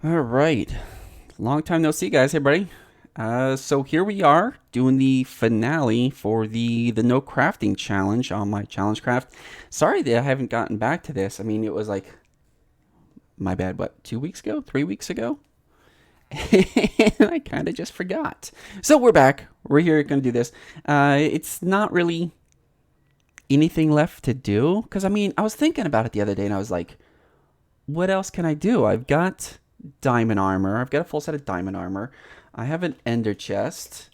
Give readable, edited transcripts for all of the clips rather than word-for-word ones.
All right. Long time no see, guys. Hey, buddy. So here we are doing the finale for the no crafting challenge on my ChallengeCraft. Sorry that I haven't gotten back to this. I mean, it was like my bad. What, 2 weeks ago, 3 weeks ago, and I kind of just forgot. So we're back. We're here going to do this. It's not really anything left to do because I mean, I was thinking about it the other day, and I was like, what else can I do? I've got diamond armor. I've got a full set of diamond armor. I have an ender chest.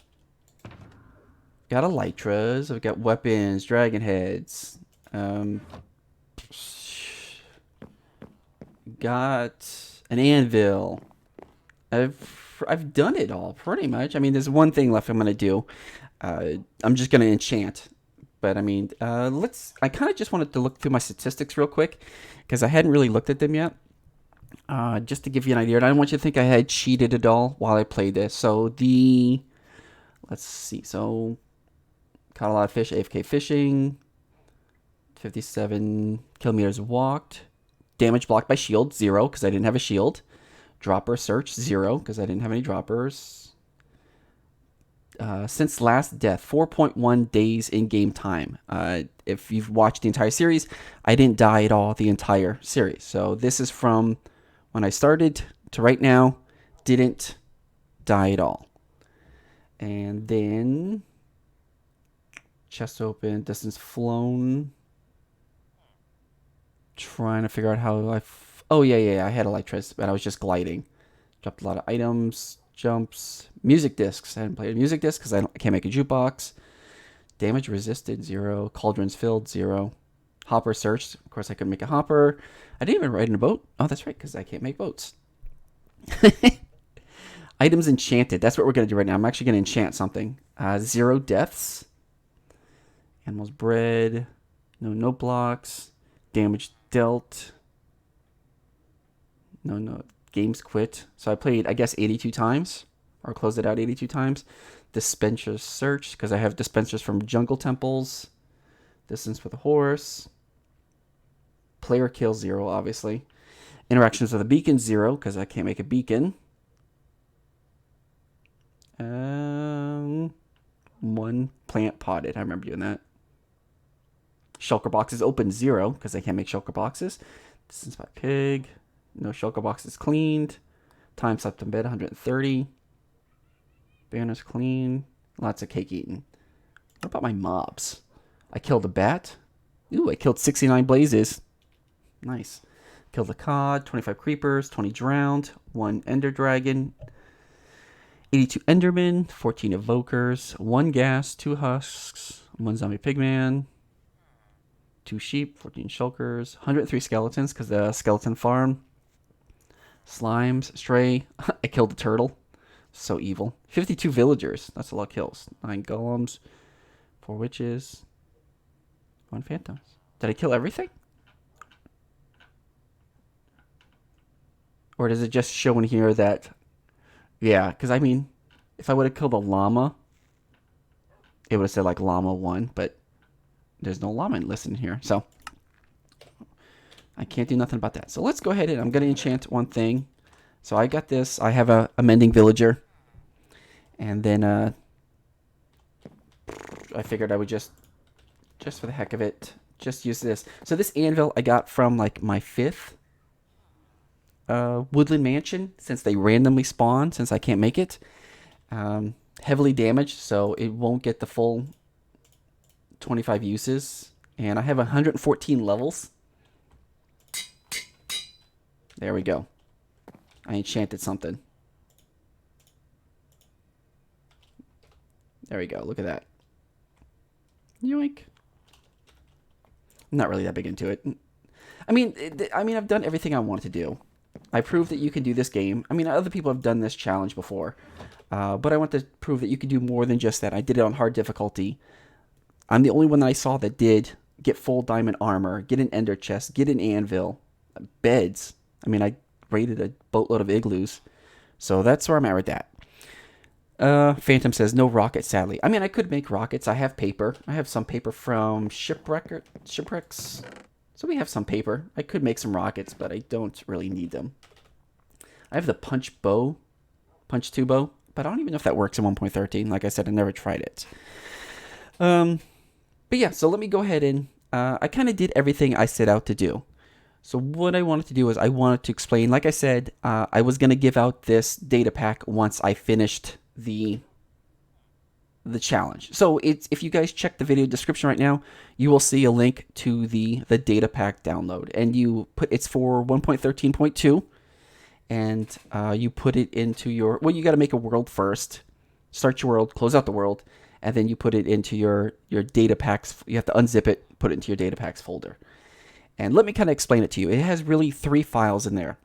Got elytras. I've got weapons, dragon heads. Um, got an anvil. I've done it all pretty much. I mean, there's one thing left I'm gonna do. I'm just gonna enchant. But I mean, let's. I kind of just wanted to look through my statistics real quick because I hadn't really looked at them yet. Just to give you an idea, and I don't want you to think I had cheated at all while I played this. So let's see. So caught a lot of fish, AFK fishing, 57 kilometers walked, damage blocked by shield 0 because I didn't have a shield, dropper search 0 because I didn't have any droppers. Since last death, 4.1 days in game time. If you've watched the entire series, I didn't die at all the entire series. So this is from when I started to right now, didn't die at all. And then chest open, distance flown. Trying to figure out how oh yeah, I had elytras, but I was just gliding. Dropped a lot of items, jumps, music discs. I hadn't played a music disc because I can't make a jukebox. Damage resisted 0. Cauldrons filled 0. Hopper searched. Of course, I couldn't make a hopper. I didn't even ride in a boat. Oh, that's right, because I can't make boats. Items enchanted. That's what we're going to do right now. I'm actually going to enchant something. 0 deaths. Animals bred. No blocks. Damage dealt. No. Games quit. So I played, I guess, 82 times. Or closed it out 82 times. Dispensers searched, because I have dispensers from jungle temples. Distance with a horse. Player kill 0, obviously. Interactions with a beacon 0, because I can't make a beacon. One plant potted. I remember doing that. Shulker boxes open 0, because I can't make shulker boxes. Distance by pig. No shulker boxes cleaned. Time slept in bed 130. Banners clean. Lots of cake eaten. What about my mobs? I killed a bat. Ooh, I killed 69 blazes. Nice. Killed a cod, 25 creepers, 20 drowned, 1 ender dragon, 82 endermen, 14 evokers, 1 ghast, 2 husks, 1 zombie pigman, 2 sheep, 14 shulkers, 103 skeletons because the skeleton farm, slimes, stray. I killed a turtle. So evil. 52 villagers. That's a lot of kills. 9 golems, 4 witches, 1 phantoms. Did I kill everything? Or does it just show in here that... Yeah, because I mean, if I would have killed a llama, it would have said like llama 1, but there's no llama listed in here. So I can't do nothing about that. So let's go ahead and I'm going to enchant one thing. So I got this. I have a mending villager. And then I figured I would just for the heck of it, just use this. So this anvil I got from like my 5th woodland mansion, since they randomly spawn, since I can't make it. Heavily damaged, so it won't get the full 25 uses. And I have 114 levels. There we go. I enchanted something. There we go. Look at that. Yoink. I'm not really that big into it. I mean, I've done everything I wanted to do. I proved that you can do this game. I mean, other people have done this challenge before, but I want to prove that you can do more than just that. I did it on hard difficulty. I'm the only one that I saw that did get full diamond armor, get an ender chest, get an anvil, beds. I mean, I raided a boatload of igloos. So that's where I'm at with that. Phantom says no rockets, sadly. I mean, I could make rockets. I have paper. I have some paper from shipwrecks. So we have some paper. I could make some rockets, but I don't really need them. I have the punch two bow, but I don't even know if that works in 1.13. Like I said, I never tried it. But yeah, so let me go ahead and I kind of did everything I set out to do. So what I wanted to do is I wanted to explain, like I said, I was going to give out this data pack once I finished the challenge. So it's, if you guys check the video description right now, you will see a link to the data pack download, and you put, it's for 1.13.2, and you put it into your, well, you got to make a world first, start your world, close out the world, and then you put it into your data packs. You have to unzip it, put it into your data packs folder. And let me kind of explain it to you. It has really 3 files in there.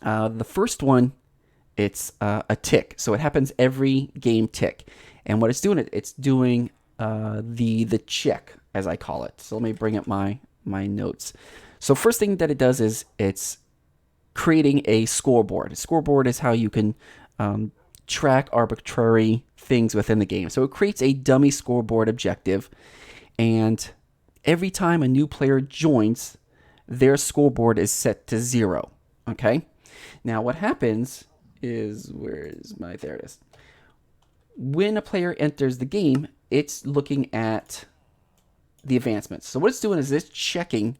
The first one, it's a tick. So it happens every game tick. And what it's doing, it's doing the check, as I call it. So let me bring up my notes. So first thing that it does is it's creating a scoreboard. A scoreboard is how you can track arbitrary things within the game. So it creates a dummy scoreboard objective, and every time a new player joins, their scoreboard is set to 0. Okay? Now what happens is, there it is. When a player enters the game, it's looking at the advancements. So what it's doing is it's checking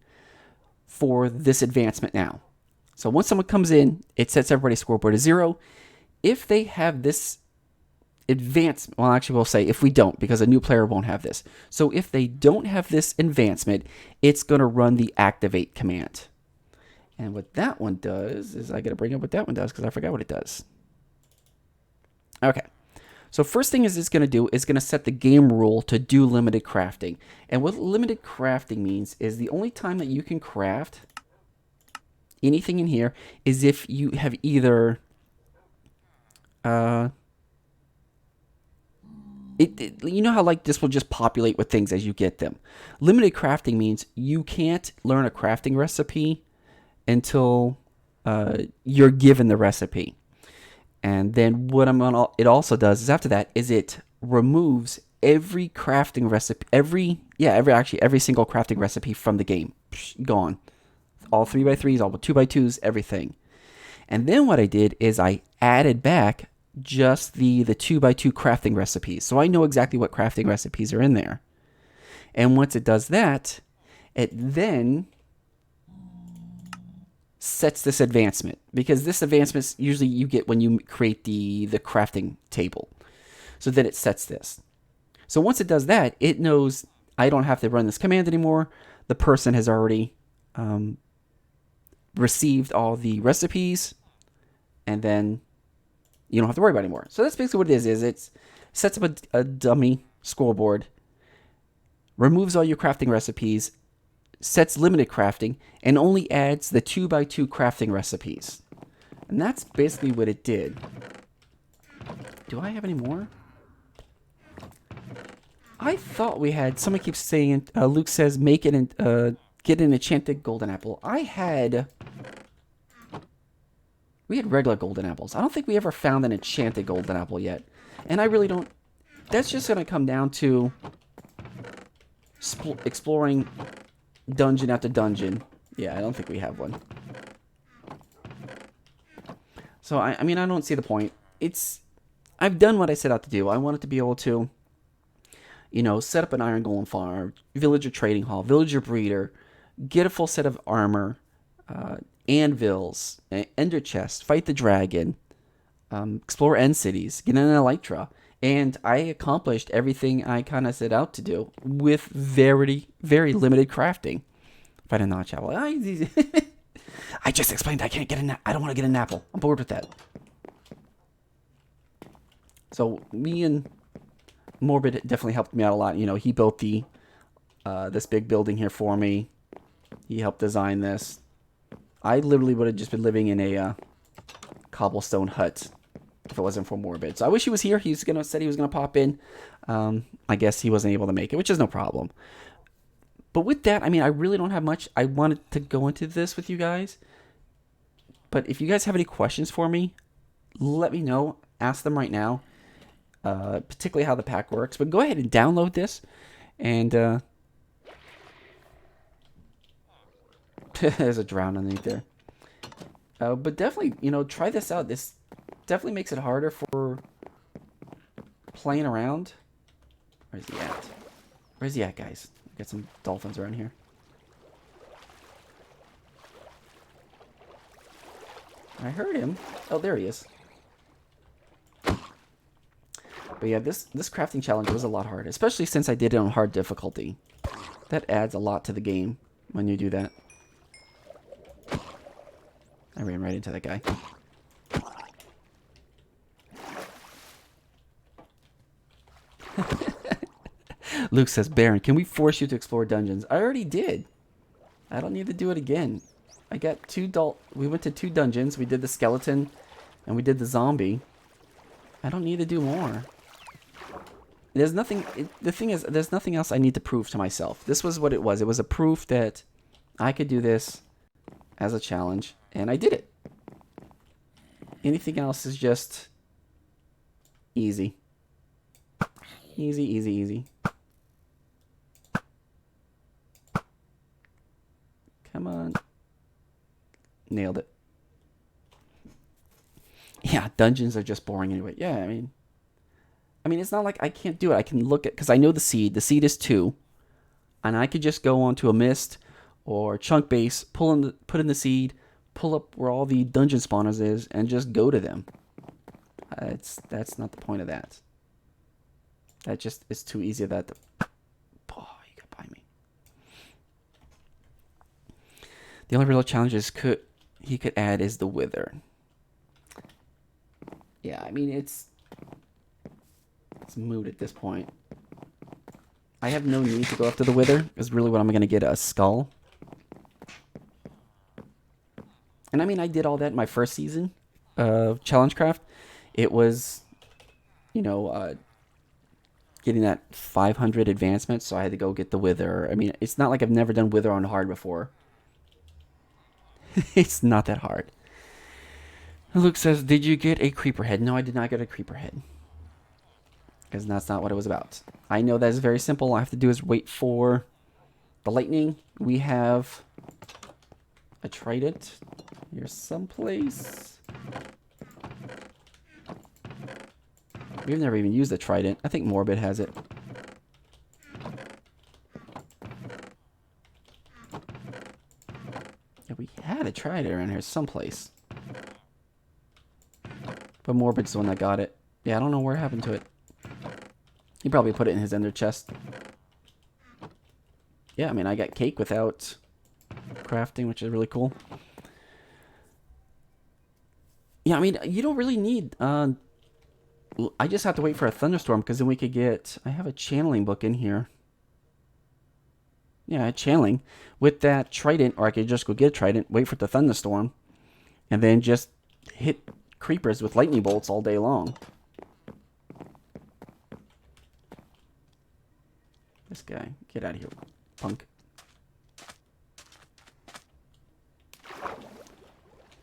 for this advancement now. So once someone comes in, it sets everybody's scoreboard to 0. If they have this advancement, well, actually we'll say if we don't, because a new player won't have this. So if they don't have this advancement, it's going to run the activate command. And what that one does is, I got to bring up what that one does because I forgot what it does. Okay. So first thing is it's going to do is going to set the game rule to do limited crafting. And what limited crafting means is the only time that you can craft anything in here is if you have either you know how like this will just populate with things as you get them. Limited crafting means you can't learn a crafting recipe until you're given the recipe. And then what it also does is after that is it removes every crafting recipe, every single crafting recipe from the game. Gone. All 3x3s, all 2x2s, everything. And then what I did is I added back just the 2x2 crafting recipes. So I know exactly what crafting recipes are in there. And once it does that, it then sets this advancement, because this advancement usually you get when you create the crafting table. So then it sets this. So once it does that, it knows I don't have to run this command anymore. The person has already received all the recipes, and then you don't have to worry about it anymore. So that's basically what it is it sets up a dummy scoreboard, removes all your crafting recipes, sets limited crafting, and only adds the 2x2 crafting recipes. And that's basically what it did. Do I have any more? I thought we had, someone keeps saying, Luke says, make it and get an enchanted golden apple. We had regular golden apples. I don't think we ever found an enchanted golden apple yet. And I really don't, that's just going to come down to exploring dungeon after dungeon. Yeah, I don't think we have one. So, I mean, I don't see the point. I've done what I set out to do. I wanted to be able to, you know, set up an iron golem farm, villager trading hall, villager breeder, get a full set of armor, anvils, ender chest, fight the dragon, explore end cities, get an elytra. And I accomplished everything I kind of set out to do with very, very limited crafting. Fight a notch apple. I just explained I can't get I don't want to get an apple. I'm bored with that. So me and Morbid definitely helped me out a lot. You know, he built this big building here for me. He helped design this. I literally would have just been living in a cobblestone hut if it wasn't for Morbid. So I wish he was here. He said he was gonna pop in. I guess he wasn't able to make it, which is no problem. But with that, I mean, I really don't have much. I wanted to go into this with you guys. But if you guys have any questions for me, let me know. Ask them right now. Particularly how the pack works. But go ahead and download this. And there's a drown underneath there. But definitely, you know, try this out. This definitely makes it harder for playing around. Where's he at? Where's he at, guys? Got some dolphins around here. I heard him. Oh, there he is. But yeah, this crafting challenge was a lot harder, especially since I did it on hard difficulty. That adds a lot to the game when you do that. I ran right into that guy. Luke says, Baron, can we force you to explore dungeons? I already did. I don't need to do it again. I got we went to 2 dungeons. We did the skeleton and we did the zombie. I don't need to do more. There's nothing, the thing is, there's nothing else I need to prove to myself. This was what it was. It was a proof that I could do this as a challenge, and I did it. Anything else is just easy. Easy, easy, easy. Come on. Nailed it. Yeah, dungeons are just boring anyway. Yeah, I mean, it's not like I can't do it. I can look at, because I know the seed. The seed is 2. And I could just go onto a mist or chunk base, put in the seed, pull up where all the dungeon spawners is, and just go to them. That's not the point of that. That just is too easy. Oh, you got by me. The only real challenges he could add is the wither. Yeah, I mean, it's moot at this point. I have no need to go after the wither, because really what I'm going to get a skull. And I mean, I did all that in my first season of ChallengeCraft. It was, you know, getting that 500 advancement, so I had to go get the wither. I mean, it's not like I've never done wither on hard before. It's not that hard. Luke says, did you get a creeper head? No, I did not get a creeper head. Because that's not what it was about. I know that is very simple. All I have to do is wait for the lightning. We have a trident here someplace. We've never even used a trident. I think Morbid has it. Yeah, we had a trident around here someplace. But Morbid's the one that got it. Yeah, I don't know where it happened to it. He probably put it in his ender chest. Yeah, I mean, I got cake without crafting, which is really cool. Yeah, I mean, you don't really need... I just have to wait for a thunderstorm, because then we could get... I have a channeling book in here. Yeah, channeling. With that trident, or I could just go get a trident, wait for the thunderstorm, and then just hit creepers with lightning bolts all day long. This guy. Get out of here, punk.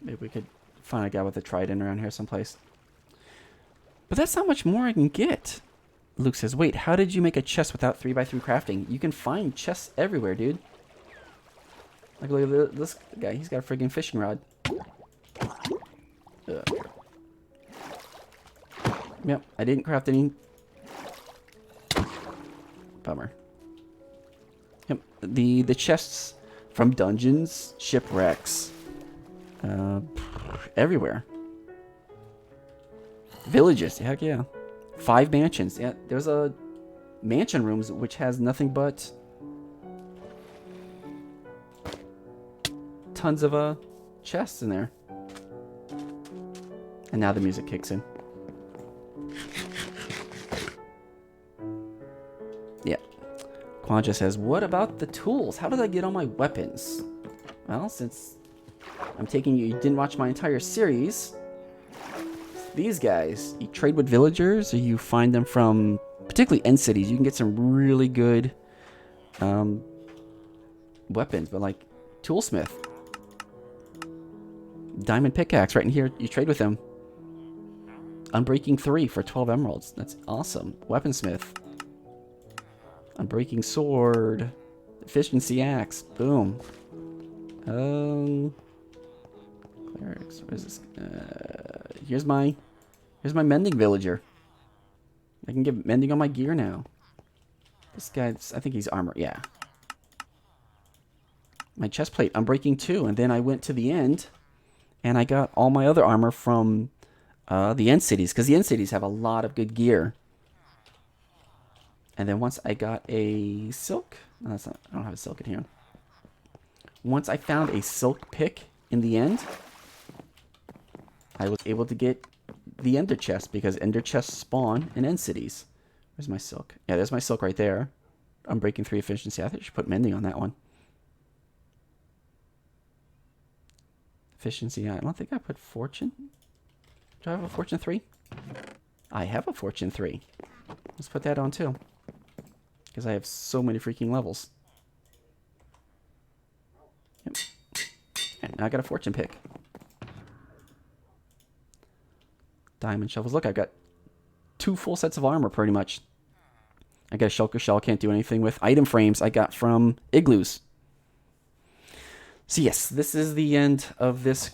Maybe we could find a guy with a trident around here someplace. But that's not much more I can get. Luke says, wait, how did you make a chest without 3x3 crafting? You can find chests everywhere, dude. Like, look at this guy. He's got a friggin' fishing rod. Ugh. Yep, I didn't craft any. Bummer. Yep, the chests from dungeons, shipwrecks, everywhere. Villages, heck yeah. 5 mansions. Yeah, there's a mansion rooms which has nothing but tons of chests in there. And now the music kicks in. Yeah. Quanja says, what about the tools? How did I get all my weapons? Well, since I'm taking you didn't watch my entire series, these guys, you trade with villagers, or you find them from particularly end cities. You can get some really good weapons, but like toolsmith, diamond pickaxe right in here. You trade with them. Unbreaking 3 for 12 emeralds. That's awesome. Weaponsmith, unbreaking sword, efficiency axe. Boom. Clerics, what is this? Here's my mending villager. I can get mending on my gear now. This guy, I think he's armor. Yeah. My chest plate, I'm breaking 2. And then I went to the end, and I got all my other armor from the end cities, because the end cities have a lot of good gear. And then once I got a silk, no, that's not, I don't have a silk in here. Once I found a silk pick in the end, I was able to get the ender chest, because ender chests spawn in end cities. Where's my silk? Yeah, there's my silk right there. I'm breaking 3 efficiency. I think I should put mending on that one. Efficiency, I don't think I put fortune. Do I have a fortune 3? I have a fortune 3. Let's put that on too, because I have so many freaking levels. Yep. And now I got a fortune pick. Diamond shovels. Look, I got 2 full sets of armor pretty much. I got a shulker shell, can't do anything with. Item frames I got from igloos. So yes, this is the end of this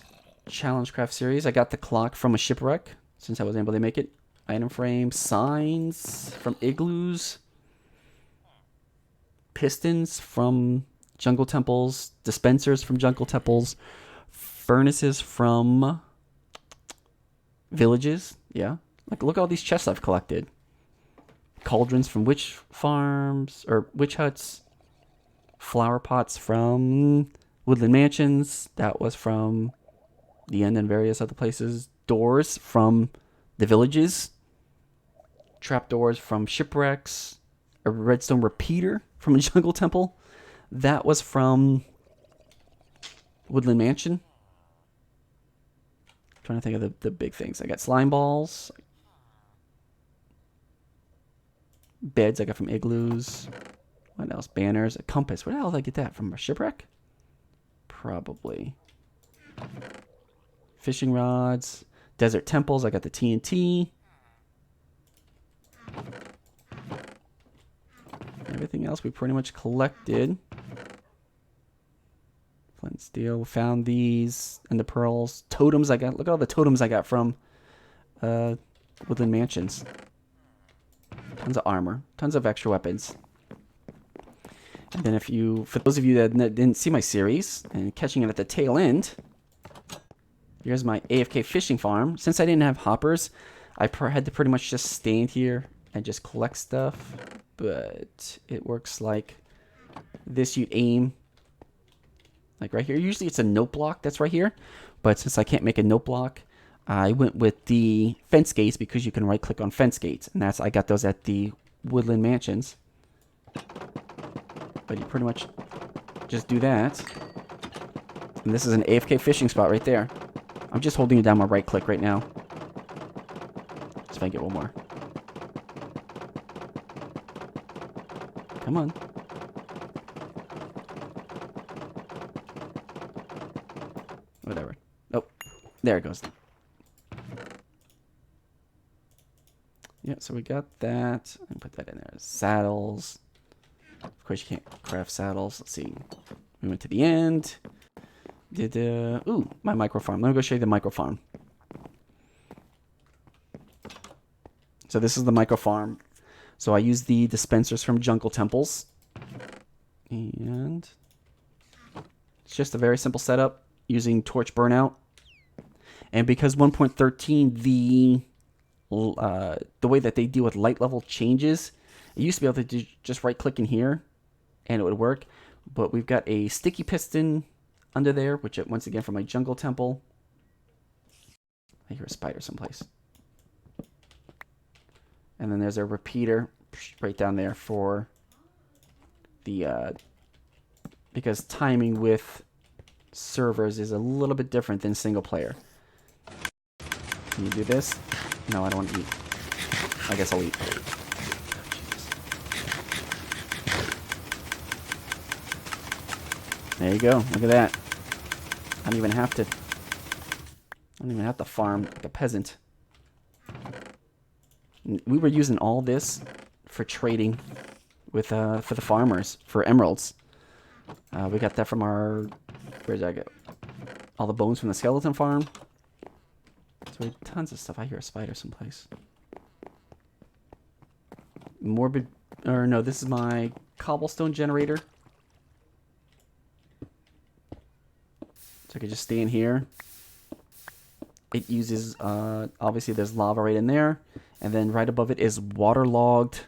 ChallengeCraft series. I got the clock from a shipwreck, since I wasn't able to make it. Item frame, signs from igloos, pistons from jungle temples, dispensers from jungle temples, furnaces from villages. Yeah, like look at all these chests I've collected. Cauldrons from witch farms or witch huts. Flower pots from woodland mansions. That was from the end and various other places. Doors from the villages. Trapdoors from shipwrecks. A redstone repeater from a jungle temple. That was from woodland mansion. I'm trying to think of the big things. I got slime balls. Beds I got from igloos. What else? Banners. A compass. Where the hell did I get that? From a shipwreck? Probably. Fishing rods. Desert temples. I got the TNT. Everything else we pretty much collected. Flint and steel. Found these. And the pearls. Totems I got. Look at all the totems I got from woodland mansions. Tons of armor. Tons of extra weapons. And then for those of you that didn't see my series and catching it at the tail end, here's my AFK fishing farm. Since I didn't have hoppers, I had to pretty much just stand here and just collect stuff. But it works like this. You'd aim like right here. Usually it's a note block that's right here. But since I can't make a note block, I went with the fence gates, because you can right click on fence gates. And I got those at the woodland mansions. But you pretty much just do that. And this is an AFK fishing spot right there. I'm just holding it down my right click right now. Let's see if I can get one more. Come on. Whatever. Oh, there it goes. Yeah, so we got that. And put that in there. Saddles. Of course, you can't craft saddles. Let's see. We went to the end. Ooh, my micro farm. Let me go show you the micro farm. So this is the micro farm. So I use the dispensers from jungle temples. And it's just a very simple setup using torch burnout. And because 1.13, the way that they deal with light level changes, it used to be able to just right click in here and it would work. But we've got a sticky piston under there, which once again from my jungle temple. I hear a spider someplace. And then there's a repeater right down there for the because timing with servers is a little bit different than single player. Can you do this? No, I don't want to eat. I guess I'll eat. There you go. Look at that. I don't even have to farm like a peasant. We were using all this for trading with for the farmers for emeralds. We got that from our, where did I go? all the bones from the skeleton farm. So we have tons of stuff. I hear a spider someplace. Morbid, or no, this is my cobblestone generator. So I could just stay in here. It uses, obviously there's lava right in there. And then right above it is waterlogged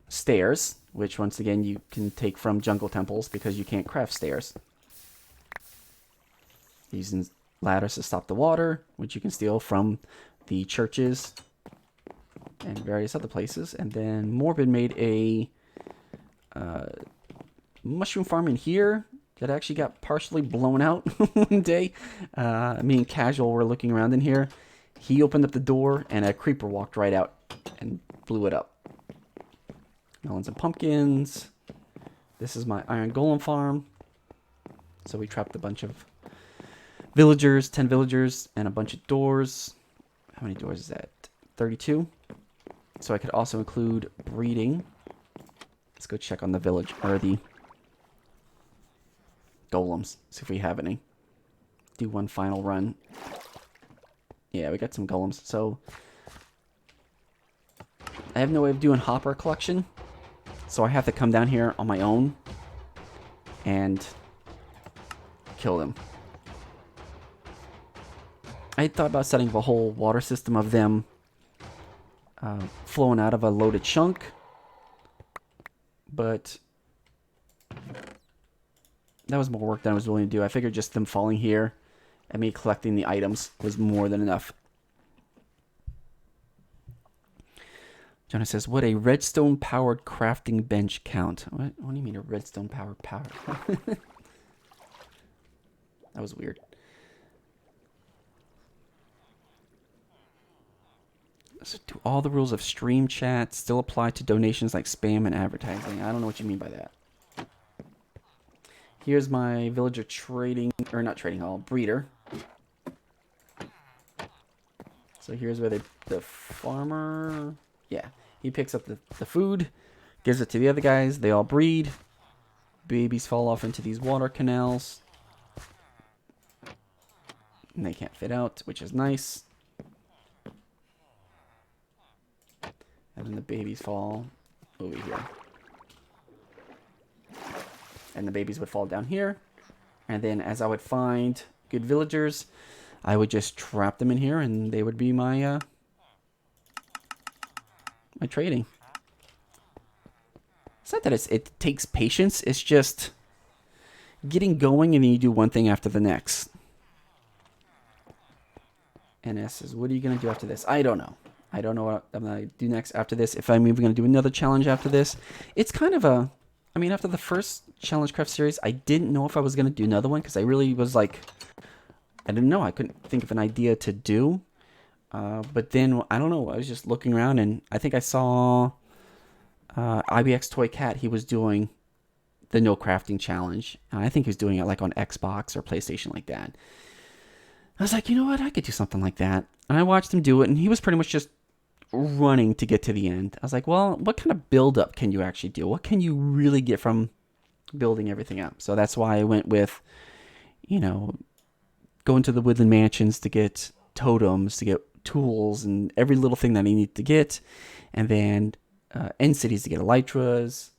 stairs, which once again you can take from jungle temples because you can't craft stairs. Using ladders to stop the water, which you can steal from the churches and various other places. And then Morbid made a mushroom farm in here that actually got partially blown out one day. Me and Casual were looking around in here. He opened up the door and a creeper walked right out and blew it up. Melons and pumpkins. This is my iron golem farm. So we trapped a bunch of villagers, 10 villagers, and a bunch of doors. How many doors is that? 32. So I could also include breeding. Let's go check on the village, or the golems. See if we have any. Do one final run. Yeah, we got some golems. So I have no way of doing hopper collection. So I have to come down here on my own and kill them. I thought about setting up a whole water system of them flowing out of a loaded chunk, but that was more work than I was willing to do. I figured just them falling here and me collecting the items was more than enough. Jonah says, would a redstone-powered crafting bench count? What do you mean a redstone-powered power? That was weird. So do all the rules of stream chat still apply to donations like spam and advertising? I don't know what you mean by that. Here's my villager trading, or not trading hall, breeder. So here's where the farmer, yeah, he picks up the food, gives it to the other guys, they all breed. Babies fall off into these water canals. And they can't fit out, which is nice. And then the babies fall over here. And the babies would fall down here. And then as I would find good villagers, I would just trap them in here and they would be my my trading. It's not that it takes patience, it's just getting going and then you do one thing after the next. NS says, what are you going to do after this? I don't know. I don't know what I'm going to do next after this. If I'm even going to do another challenge after this. It's kind of a... I mean, after the first ChallengeCraft series, I didn't know if I was going to do another one. Because I really was like... I didn't know. I couldn't think of an idea to do. But then, I don't know. I was just looking around and I think I saw... IBX Toy Cat. He was doing the No Crafting Challenge. I think he was doing it like on Xbox or PlayStation like that. I was like, you know what? I could do something like that. And I watched him do it, and he was pretty much just running to get to the end. I was like, well, what kind of build-up can you actually do? What can you really get from building everything up? So that's why I went with, you know, going to the woodland mansions to get totems, to get tools, and every little thing that I need to get. And then end cities to get elytras,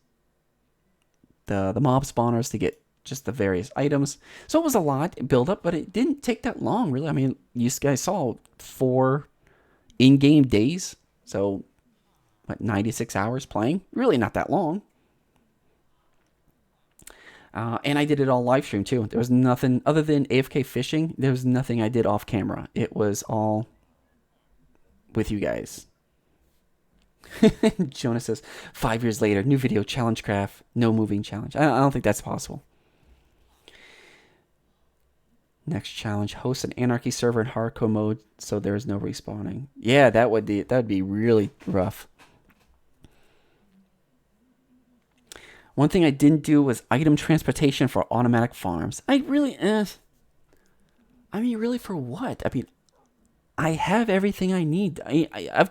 the mob spawners to get just the various items. So it was a lot build up, but it didn't take that long, really. I mean, you guys saw 4 in-game days. So, what, 96 hours playing? Really not that long. And I did it all live stream, too. There was nothing, other than AFK fishing, there was nothing I did off camera. It was all with you guys. Jonah says, 5 years later, new video, ChallengeCraft, no moving challenge. I don't think that's possible. Next challenge, host an anarchy server in hardcore mode so there is no respawning. Yeah, that would be really rough. One thing I didn't do was item transportation for automatic farms. I mean, really for what? I mean, I have everything I need.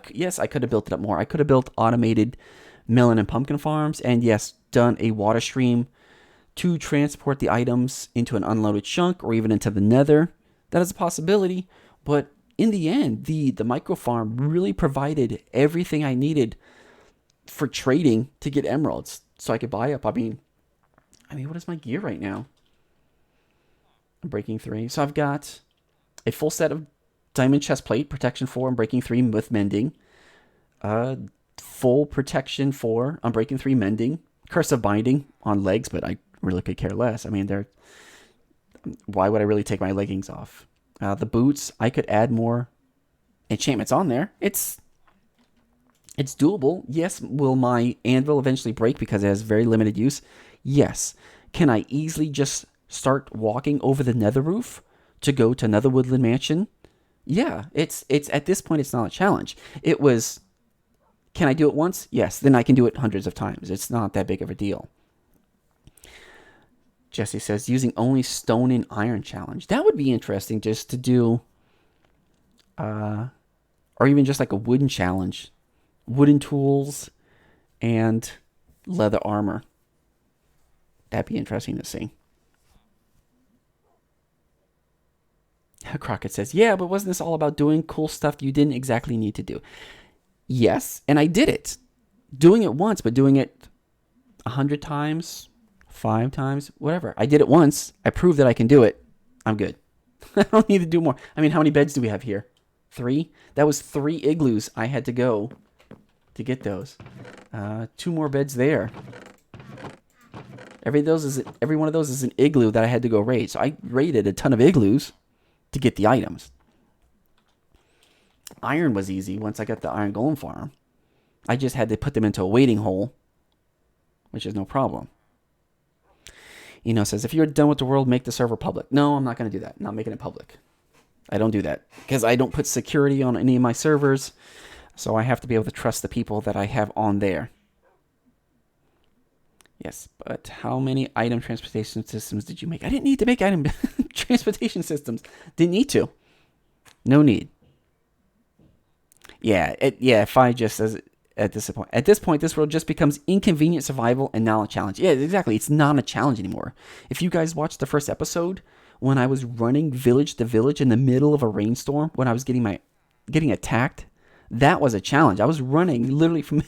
Yes, I could have built it up more. I could have built automated melon and pumpkin farms, and yes, done a water stream to transport the items into an unloaded chunk or even into the nether. that is a possibility. But in the end, the micro farm really provided everything I needed for trading to get emeralds, so I could buy up. I mean, what is my gear right now? I'm breaking 3, so I've got a full set of diamond chest plate, protection 4, I'm breaking 3 with mending. Full protection 4, I'm breaking 3 mending. Curse of binding on legs, but I really could care less. I mean, why would I really take my leggings off? The boots, I could add more enchantments on there. It's doable. Yes, will my anvil eventually break because it has very limited use? Yes. Can I easily just start walking over the nether roof to go to another woodland mansion? Yeah, it's at this point, it's not a challenge. It was, can I do it once? Yes, then I can do it hundreds of times. It's not that big of a deal. Jesse says, using only stone and iron challenge. That would be interesting just to do, or even just like a wooden challenge. Wooden tools and leather armor. That'd be interesting to see. Crockett says, yeah, but wasn't this all about doing cool stuff you didn't exactly need to do? Yes, and I did it. Doing it once, but doing it 100 times, 5 times, whatever. I did it once. I proved that I can do it. I'm good. I don't need to do more. I mean, how many beds do we have here? 3? That was 3 igloos I had to go to get those. 2 more beds there. Every one of those is an igloo that I had to go raid. So I raided a ton of igloos to get the items. Iron was easy once I got the iron golem farm. I just had to put them into a waiting hole, which is no problem. Eno says, if you're done with the world, make the server public. No, I'm not going to do that. I'm not making it public. I don't do that because I don't put security on any of my servers. So I have to be able to trust the people that I have on there. Yes, but how many item transportation systems did you make? I didn't need to make item transportation systems. Didn't need to. No need. Yeah, if I just, at this point, this world just becomes inconvenient survival and not a challenge. Yeah, exactly. It's not a challenge anymore. If you guys watched the first episode, when I was running village to village in the middle of a rainstorm, when I was getting attacked, that was a challenge. I was running literally from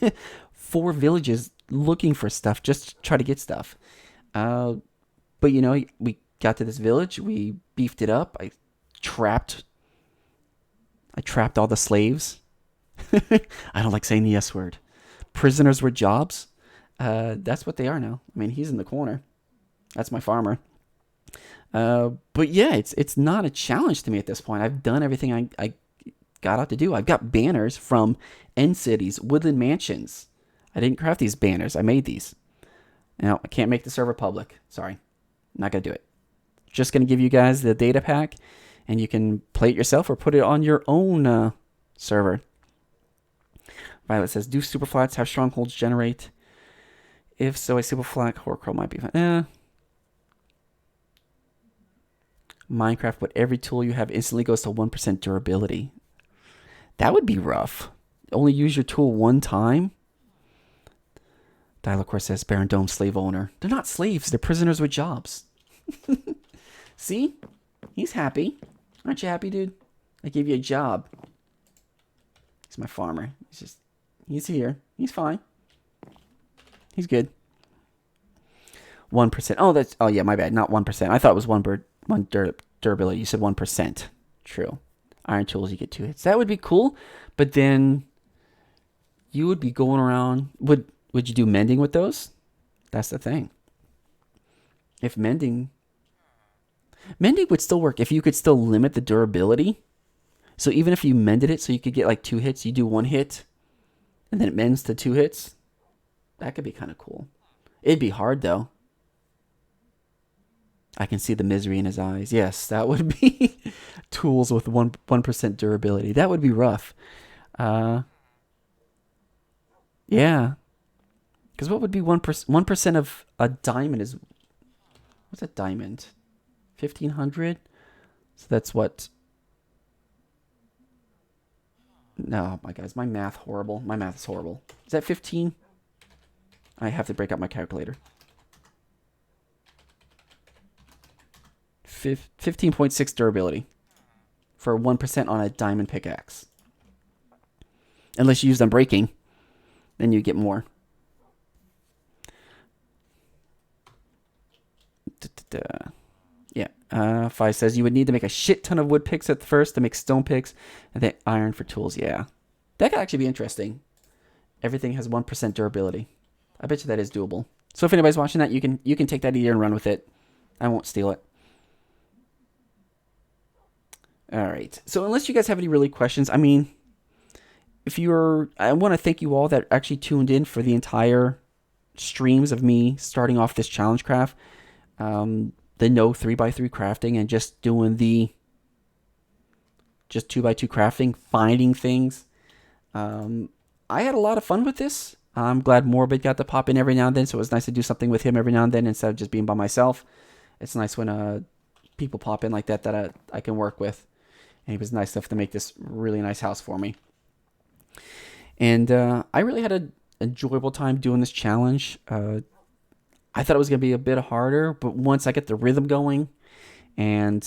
4 villages looking for stuff just to try to get stuff. But we got to this village, we beefed it up. I trapped all the slaves. I don't like saying the S word. Prisoners were jobs. That's what they are now. I mean, he's in the corner. That's my farmer. But yeah, it's not a challenge to me at this point. I've done everything I got out to do. I've got banners from End Cities, Woodland Mansions. I didn't craft these banners. I made these. Now, I can't make the server public. Sorry. I'm not going to do it. Just going to give you guys the data pack, and you can play it yourself or put it on your own server. Violet says, do superflats have strongholds generate? If so, a superflat horcrux might be fine. Minecraft, but every tool you have instantly goes to 1% durability. That would be rough. Only use your tool one time? Dialocor says, BarrenDome slave owner. They're not slaves. They're prisoners with jobs. See? He's happy. Aren't you happy, dude? I gave you a job. He's my farmer. He's here. He's fine. He's good. 1%. Oh yeah, my bad. Not 1%. I thought it was one durability. You said 1%. True. Iron tools, you get 2 hits. That would be cool, but then you would be going around. Would you do mending with those? That's the thing. If mending would still work if you could still limit the durability. So even if you mended it so you could get like 2 hits, you do 1 hit and then it mends to 2 hits. That could be kind of cool. It'd be hard though. I can see the misery in his eyes. Yes, that would be tools with 1% durability. That would be rough. Yeah. Because what would be 1%? 1% of a diamond is... What's a diamond? 1,500? So that's what... No, my guys, my math horrible. My math is horrible. Is that 15? I have to break out my calculator. 15.6 durability. for 1% on a diamond pickaxe. Unless you use unbreaking, then you get more. Yeah. 5 says you would need to make a shit ton of wood picks at first to make stone picks, and then iron for tools. Yeah, that could actually be interesting. Everything has 1% durability. I bet you that is doable. So if anybody's watching that, you can take that idea and run with it. I won't steal it. All right. So unless you guys have any really questions, I mean, I want to thank you all that actually tuned in for the entire streams of me starting off this ChallengeCraft. The no 3x3 crafting and just doing the just 2x2 crafting, finding things. I had a lot of fun with this. I'm glad Morbid got to pop in every now and then, so it was nice to do something with him every now and then instead of just being by myself. It's nice when people pop in like that I can work with. And he was nice enough to make this really nice house for me. And I really had an enjoyable time doing this challenge. I thought it was going to be a bit harder, but once I get the rhythm going, and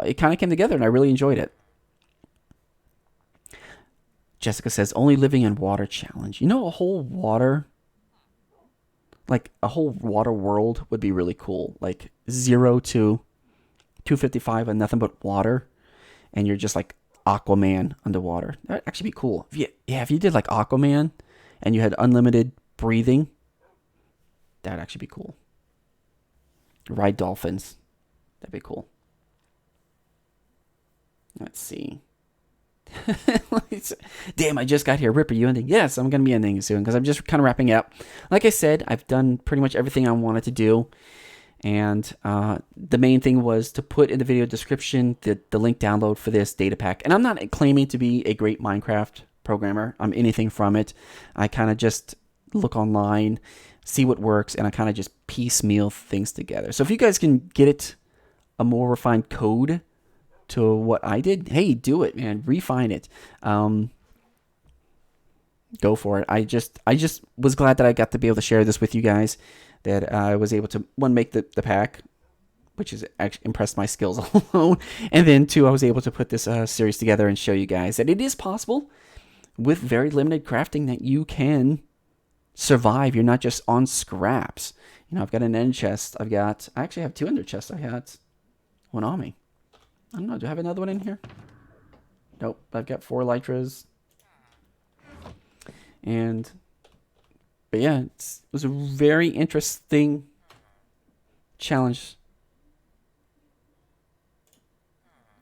it kind of came together, and I really enjoyed it. Jessica says, only living in water challenge. You know, a whole water world would be really cool. Like 0 to 255 and nothing but water, and you're just like Aquaman underwater. That'd actually be cool. If you did like Aquaman and you had unlimited breathing, that'd actually be cool. Ride dolphins. That'd be cool. Let's see. Damn, I just got here. Rip, are you ending? Yes, I'm going to be ending soon because I'm just kind of wrapping up. Like I said, I've done pretty much everything I wanted to do. And the main thing was to put in the video description the link download for this data pack. And I'm not claiming to be a great Minecraft programmer. I'm anything from it. I kind of just look online, see what works, and I kind of just piecemeal things together. So if you guys can get it a more refined code to what I did, hey, do it, man. Refine it. Go for it. I just was glad that I got to be able to share this with you guys, that I was able to, one, make the pack, which has actually impressed my skills alone, and then two, I was able to put this series together and show you guys that it is possible with very limited crafting that you can survive. You're not just on scraps. You know, I've got an end chest. I actually have 2 ender chests. I had one on me. I don't know. Do I have another one in here? Nope. I've got 4 elytras. But yeah, it was a very interesting challenge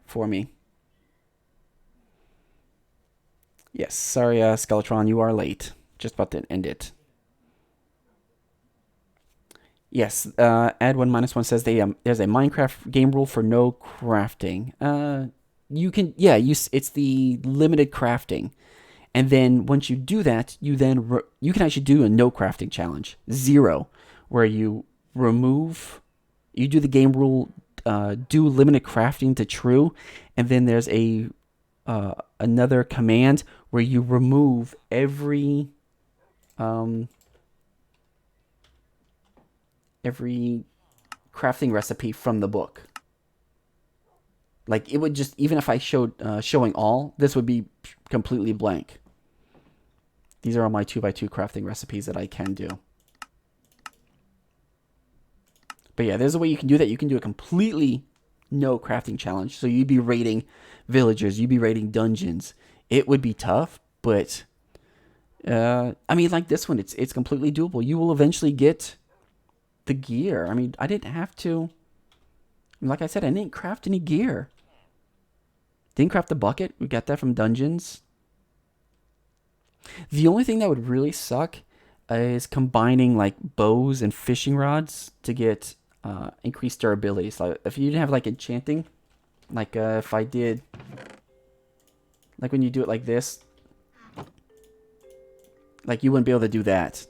for me. Yes, sorry, Skeletron, you are late. Just about to end it. Yes, add 1 -1 says there's a Minecraft game rule for no crafting. You can, yeah, it's the limited crafting. And then once you do that, you can actually do a no crafting challenge, 0, where you do the game rule, do limited crafting to true, and then there's another command where you remove every crafting recipe from the book. Like, it would just, even if I showed showing all, this would be completely blank. These are all my 2x2 crafting recipes that I can do. But yeah, there's a way you can do that. You can do a completely no crafting challenge. So you'd be raiding villagers, you'd be raiding dungeons. It would be tough, but I mean, like this one, it's completely doable. You will eventually get the gear. I mean, I didn't have to. Like I said, I didn't craft any gear. Didn't craft the bucket. We got that from dungeons. The only thing that would really suck is combining like bows and fishing rods to get increased durability. So if you didn't have like enchanting, like if I did, like when you do it like this, like you wouldn't be able to do that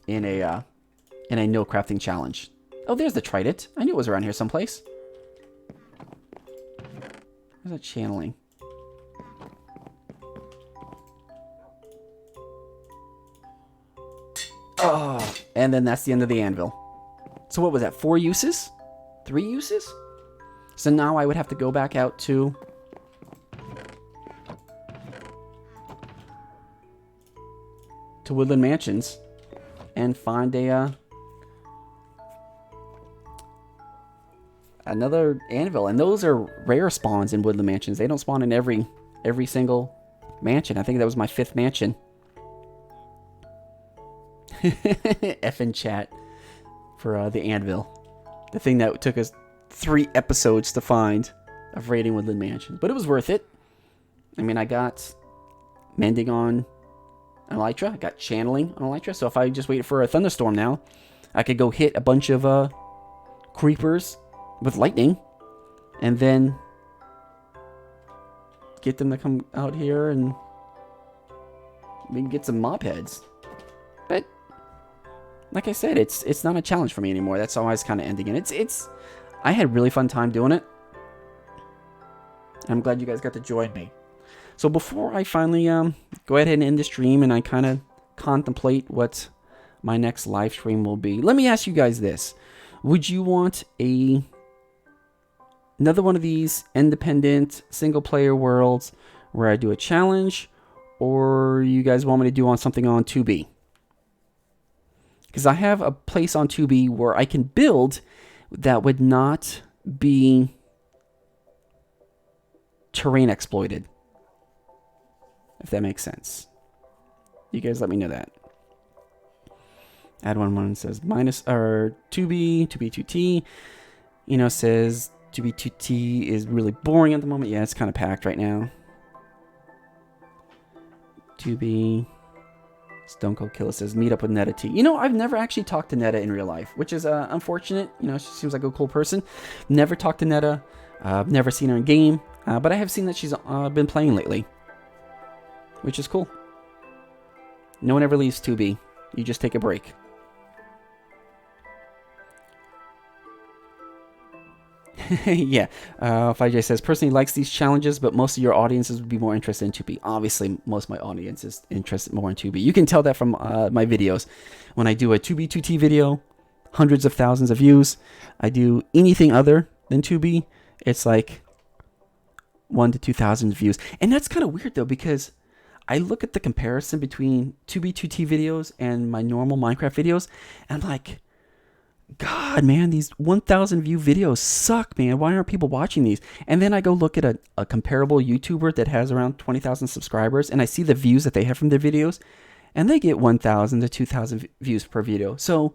in a no crafting challenge. Oh, there's the trident. I knew it was around here someplace. Where's that channeling? Oh, and then that's the end of the anvil. So what was that? 4 uses? 3 uses? So now I would have to go back out to Woodland Mansions and find a another anvil. And those are rare spawns in Woodland Mansions. They don't spawn in every single mansion. I think that was my 5th mansion. Effing chat for the anvil. The thing that took us 3 episodes to find of raiding Woodland Mansion. But it was worth it. I mean, I got mending on elytra. I got channeling on elytra. So if I just wait for a thunderstorm now, I could go hit a bunch of creepers with lightning and then get them to come out here and we can get some mob heads. But like I said, it's not a challenge for me anymore. That's always kind of ending. And I had a really fun time doing it. I'm glad you guys got to join me. So before I finally go ahead and end the stream and I kind of contemplate what my next live stream will be, let me ask you guys this. Would you want another one of these independent single player worlds where I do a challenge, or you guys want me to do something on 2B? Because I have a place on 2B where I can build that would not be terrain exploited. If that makes sense. You guys let me know that. Add11 says minus or 2B, 2B2T. Says 2B2T is really boring at the moment. Yeah, it's kind of packed right now. 2B. Stone Cold Killer says meet up with Netta T. I've never actually talked to Netta in real life, which is unfortunate. She seems like a cool person. Never talked to Netta. I've never seen her in game, but I have seen that she's been playing lately, which is cool. No one ever leaves 2B. You just take a break. Yeah. 5J says, personally likes these challenges, but most of your audiences would be more interested in 2B. Obviously, most of my audience is interested more in 2B. You can tell that from my videos. When I do a 2B2T video, hundreds of thousands of views. I do anything other than 2B, it's like 1,000 to 2,000 views. And that's kind of weird, though, because I look at the comparison between 2B2T videos and my normal Minecraft videos, and I'm like, God, man, these 1,000 view videos suck, man. Why aren't people watching these? And then I go look at a comparable YouTuber that has around 20,000 subscribers, and I see the views that they have from their videos, and they get 1,000 to 2,000 views per video. So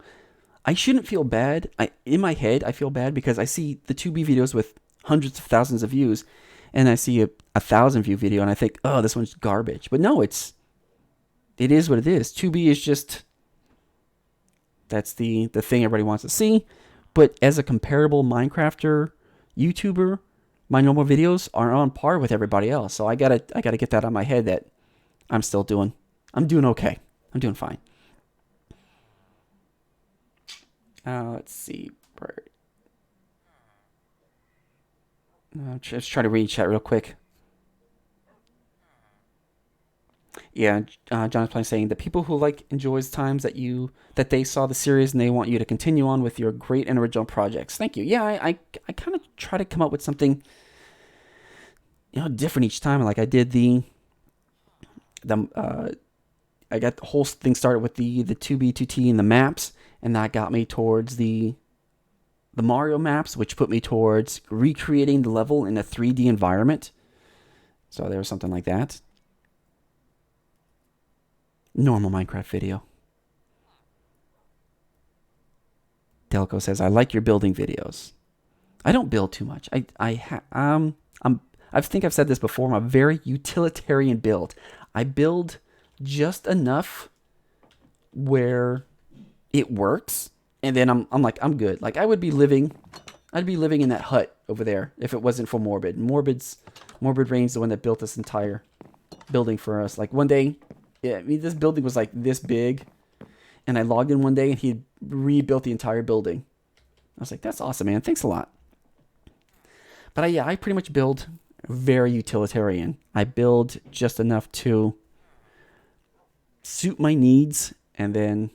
I shouldn't feel bad. In my head, I feel bad because I see the 2B videos with hundreds of thousands of views, and I see a 1,000 view video, and I think, oh, this one's garbage. But no, it is what it is. 2B is just... That's the thing everybody wants to see. But as a comparable Minecrafter YouTuber, my normal videos are on par with everybody else. So I gotta get that on my head that I'm doing okay. I'm doing fine. Let's see. Just try to read chat real quick. Yeah, Jonathan saying the people who enjoys times that they saw the series and they want you to continue on with your great and original projects. Thank you. Yeah, I kind of try to come up with something different each time. Like I did I got the whole thing started with the 2B2T and the maps, and that got me towards the Mario maps, which put me towards recreating the level in a 3D environment. So there was something like that. Normal Minecraft video. Delco says, I like your building videos. I don't build too much. I think I've said this before. I'm a very utilitarian build. I build just enough where it works, and then I'm good. Like I'd be living in that hut over there if it wasn't for Morbid. Morbid Rain's the one that built this entire building for us. Like one day, yeah, I mean this building was like this big, and I logged in one day and he rebuilt the entire building. I was like, that's awesome, man. Thanks a lot. But I pretty much build very utilitarian. I build just enough to suit my needs, and then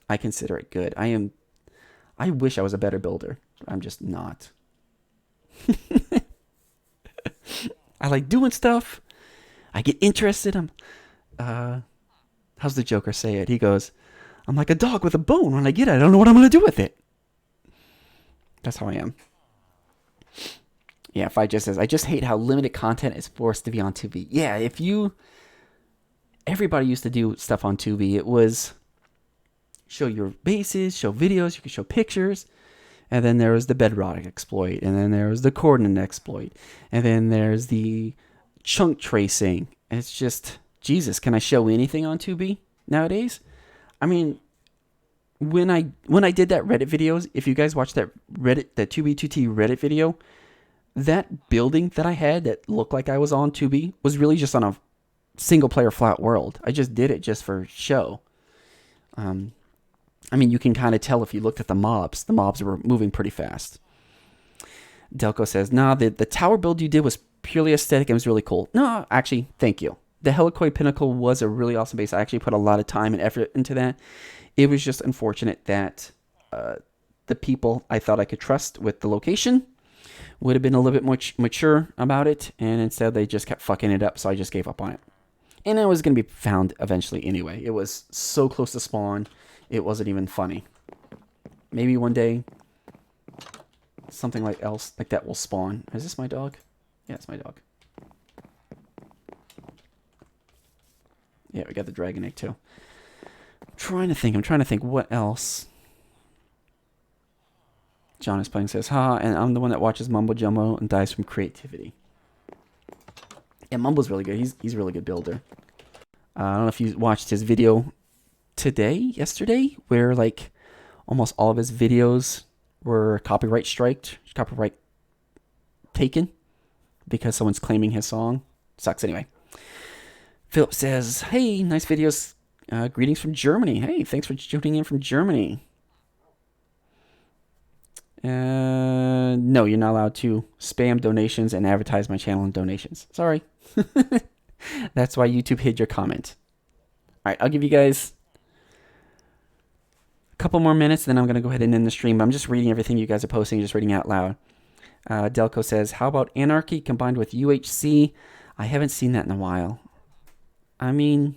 I consider it good. I wish I was a better builder. I'm just not. I like doing stuff. I get interested. How's the Joker say it? He goes, I'm like a dog with a bone. When I get it, I don't know what I'm going to do with it. That's how I am. Yeah, Fi just says, I just hate how limited content is forced to be on Tubi. Yeah, everybody used to do stuff on Tubi. It was show your bases, show videos, you could show pictures. And then there was the bedrock exploit. And then there was the coordinate exploit. And then there's the chunk tracing. And it's just, Jesus, can I show anything on Tubi nowadays? I mean, when I did that Reddit videos, if you guys watched that 2B2T Reddit video, that building that I had that looked like I was on Tubi was really just on a single player flat world. I just did it just for show. I mean, you can kind of tell if you looked at the mobs. The mobs were moving pretty fast. Delco says, nah, the tower build you did was purely aesthetic and was really cool. No, actually, thank you. The Helicoid Pinnacle was a really awesome base. I actually put a lot of time and effort into that. It was just unfortunate that the people I thought I could trust with the location would have been a little bit more mature about it, and instead they just kept fucking it up, so I just gave up on it. And it was going to be found eventually anyway. It was so close to spawn, it wasn't even funny. Maybe one day something like that will spawn. Is this my dog? Yeah, it's my dog. Yeah, we got the dragon egg too. I'm trying to think what else. John is playing, says, and I'm the one that watches Mumbo Jumbo and dies from creativity. Yeah, Mumbo's really good. He's a really good builder. I don't know if you watched his video yesterday, where like almost all of his videos were copyright taken because someone's claiming his song. Sucks anyway. Philip says, hey, nice videos. Greetings from Germany. Hey, thanks for tuning in from Germany. No, you're not allowed to spam donations and advertise my channel in donations. Sorry. That's why YouTube hid your comment. All right, I'll give you guys a couple more minutes, then I'm going to go ahead and end the stream. I'm just reading everything you guys are posting, just reading out loud. Delco says, how about Anarchy combined with UHC? I haven't seen that in a while. I mean,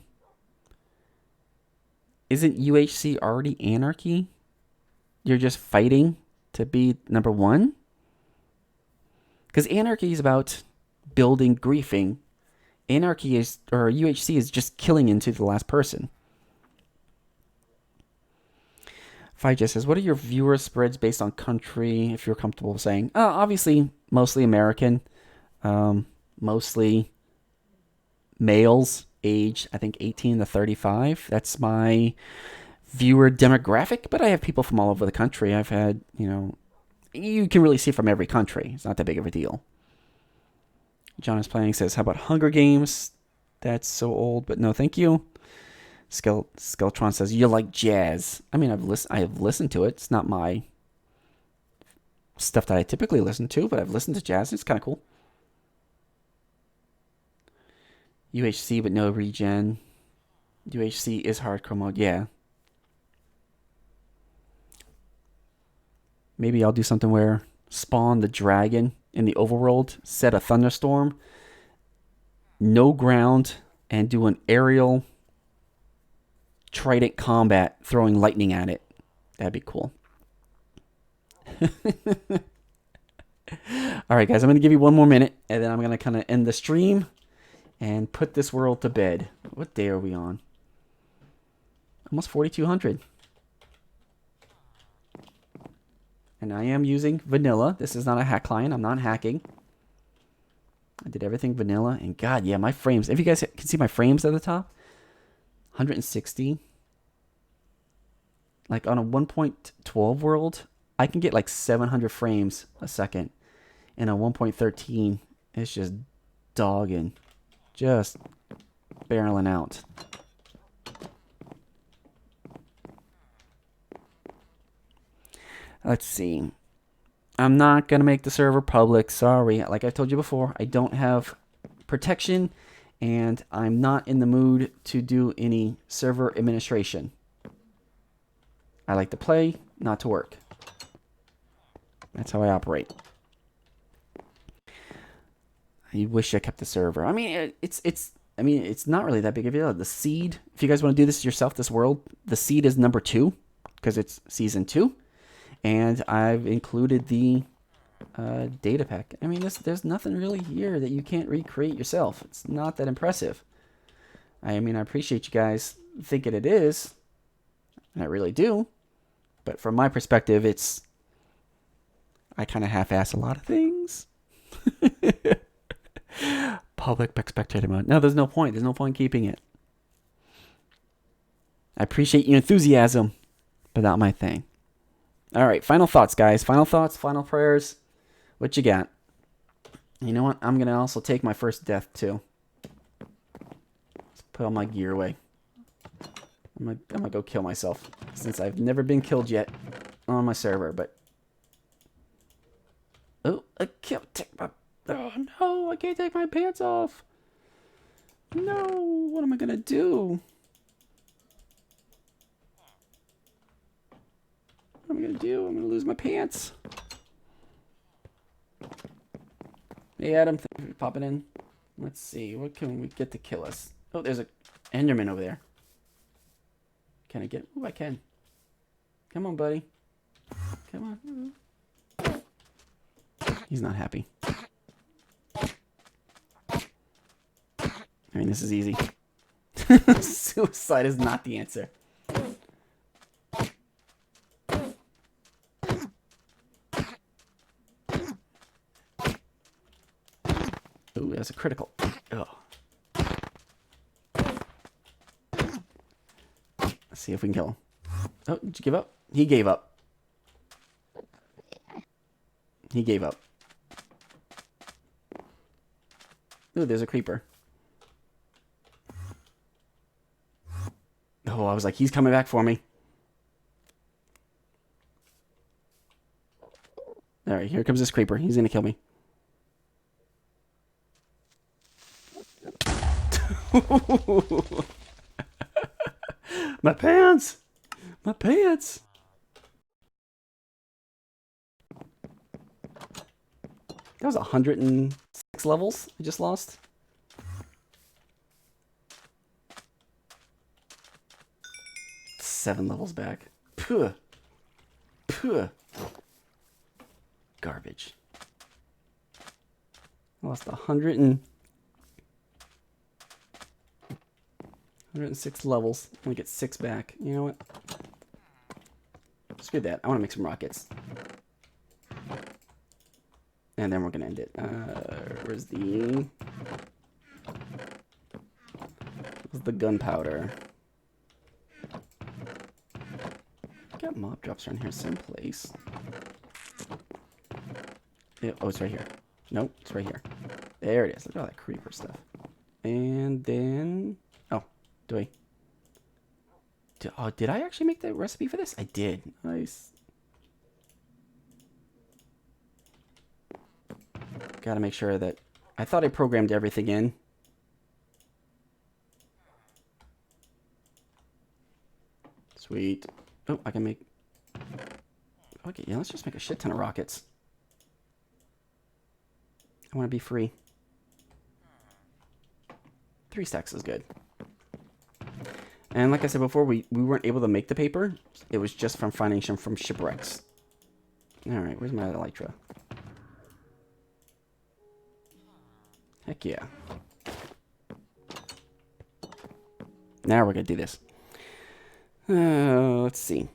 isn't UHC already Anarchy? You're just fighting to be number one? Because Anarchy is about building griefing. UHC is just killing into the last person. Fija says, what are your viewer spreads based on country, if you're comfortable saying? Obviously, mostly American. Mostly males, age, I think, 18 to 35. That's my viewer demographic, but I have people from all over the country. I've had, you can really see from every country. It's not that big of a deal. John is playing, says, how about Hunger Games? That's so old, but no thank you. Skeletron says, you like jazz. I mean, I have listened to it. It's not my stuff that I typically listen to, but I've listened to jazz. It's kind of cool. UHC, but no regen. UHC is hardcore mode, yeah. Maybe I'll do something where spawn the dragon in the overworld, set a thunderstorm, no ground, and do an aerial trident combat throwing lightning at it. That'd be cool. Alright guys, I'm going to give you one more minute, and then I'm going to kind of end the stream and put this world to bed. What day are we on? Almost 4,200. And I am using vanilla. This is not a hack client. I'm not hacking. I did everything vanilla. And God, yeah, my frames. If you guys can see my frames at the top. 160. Like on a 1.12 world, I can get like 700 frames a second. And a 1.13, it's just dogging. Just barreling out. Let's see. I'm not going to make the server public. Sorry. Like I told you before, I don't have protection, and I'm not in the mood to do any server administration. I like to play, not to work. That's how I operate. You wish I kept the server. I mean, it's not really that big of a deal. The seed, if you guys want to do this yourself, this world, the seed is number 2 because it's season 2, and I've included the data pack. I mean, there's nothing really here that you can't recreate yourself. It's not that impressive. I mean, I appreciate you guys thinking it is, and I really do. But from my perspective, I kind of half-ass a lot of things. Public spectator mode. No, there's no point. There's no point keeping it. I appreciate your enthusiasm, but not my thing. All right, final thoughts, guys. Final thoughts, final prayers. What you got? You know what? I'm going to also take my first death, too. Let's put all my gear away. I'm gonna go kill myself, since I've never been killed yet on my server, but... Oh, I can't take my... Oh, no, I can't take my pants off. No, what am I gonna do? What am I gonna do? I'm gonna lose my pants. Hey, Adam, thank you for popping in. Let's see, what can we get to kill us? Oh, there's a Enderman over there. Can I get... Oh, I can. Come on, buddy. Come on. He's not happy. I mean, this is easy. Suicide is not the answer. Ooh, that's a critical. Oh. Let's see if we can kill him. Oh, did you give up? He gave up. He gave up. Ooh, there's a creeper. Oh, I was like, he's coming back for me. Alright, here comes this creeper. He's gonna kill me. My pants! My pants! That was 106 levels I just lost. Seven levels back. Puh. Puh. Garbage. I lost 106 levels. I'm gonna get 6 back. You know what? Screw that. I want to make some rockets. And then we're gonna end it. Where's the gunpowder? Got mob drops around here someplace. Yeah, oh, it's right here. Nope, it's right here. There it is. Look at all that creeper stuff. And then... Oh, did I actually make the recipe for this? I did. Nice. Gotta make sure that... I thought I programmed everything in. Sweet. Oh, I can make... Okay, yeah, let's just make a shit ton of rockets. I want to be free. 3 stacks is good. And like I said before, we weren't able to make the paper. It was just from finding some from shipwrecks. Alright, where's my elytra? Heck yeah. Now we're going to do this. Let's see.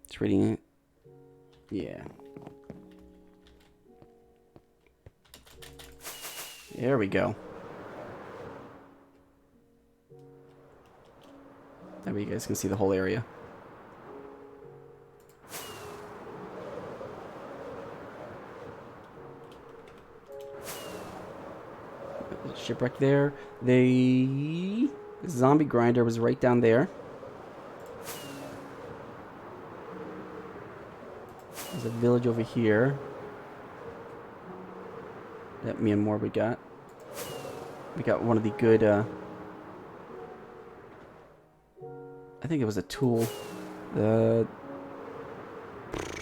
It's reading it. Yeah. There we go. That way you guys can see the whole area. Shipwreck there. The zombie grinder was right down there. There's a village over here that me and Morby got. We got one of the good, I think it was a tool. I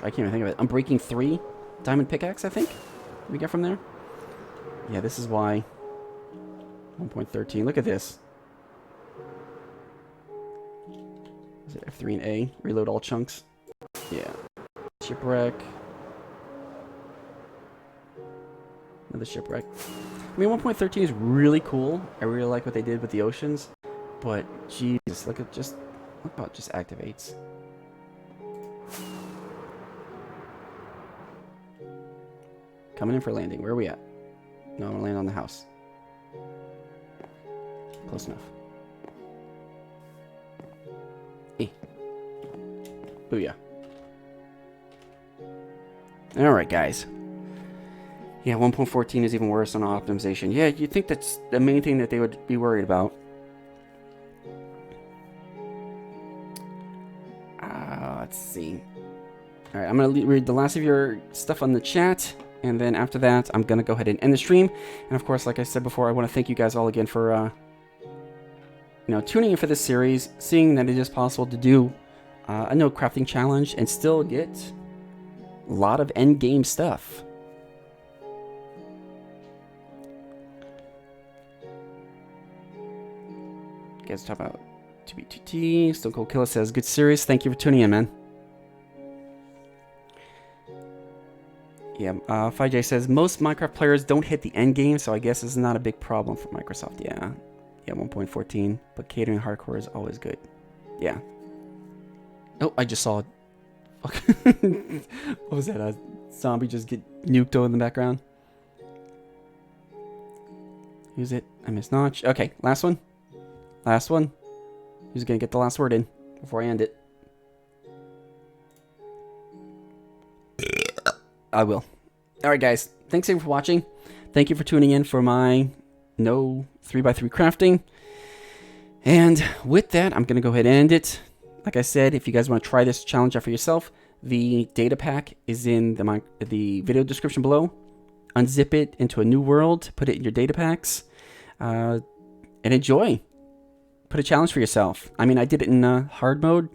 can't even think of it. Unbreaking 3 diamond pickaxe, I think. we get from there? Yeah, this is why. 1.13. Look at this. Is it F3 and A? Reload all chunks. Yeah. Shipwreck. Another shipwreck. I mean, 1.13 is really cool. I really like what they did with the oceans. But, jeez, look how it just activates. Coming in for landing. Where are we at? No, I'm gonna land on the house. Close enough. Hey. Booyah. Alright, guys. Yeah, 1.14 is even worse on optimization. Yeah, you'd think that's the main thing that they would be worried about. Let's see. Alright, I'm going to read the last of your stuff on the chat. And then after that, I'm going to go ahead and end the stream. And of course, like I said before, I want to thank you guys all again for tuning in for this series, seeing that it is possible to do a node crafting challenge and still get a lot of end game stuff. You guys talk about 2B2T. Stone Cold Killer says, good series. Thank you for tuning in, man. Yeah, 5J says, most Minecraft players don't hit the end game, so I guess it's not a big problem for Microsoft. Yeah. Yeah, 1.14. But catering hardcore is always good. Yeah. Oh, I just saw... what was that? A zombie just get nuked over in the background? Who's it? I missed Notch. Okay, last one. Last one. Who's going to get the last word in before I end it? I will. Alright, guys. Thanks again for watching. Thank you for tuning in for my no 3x3 crafting. And with that, I'm going to go ahead and end it. Like I said, if you guys want to try this challenge out for yourself, the data pack is in the video description below. Unzip it into a new world. Put it in your data packs. And enjoy. Put a challenge for yourself. I mean, I did it in hard mode.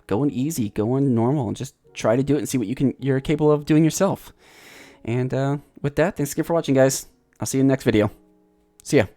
Going easy. Going normal. And just try to do it and see what you're capable of doing yourself. And with that, thanks again for watching, guys. I'll see you in the next video. See ya.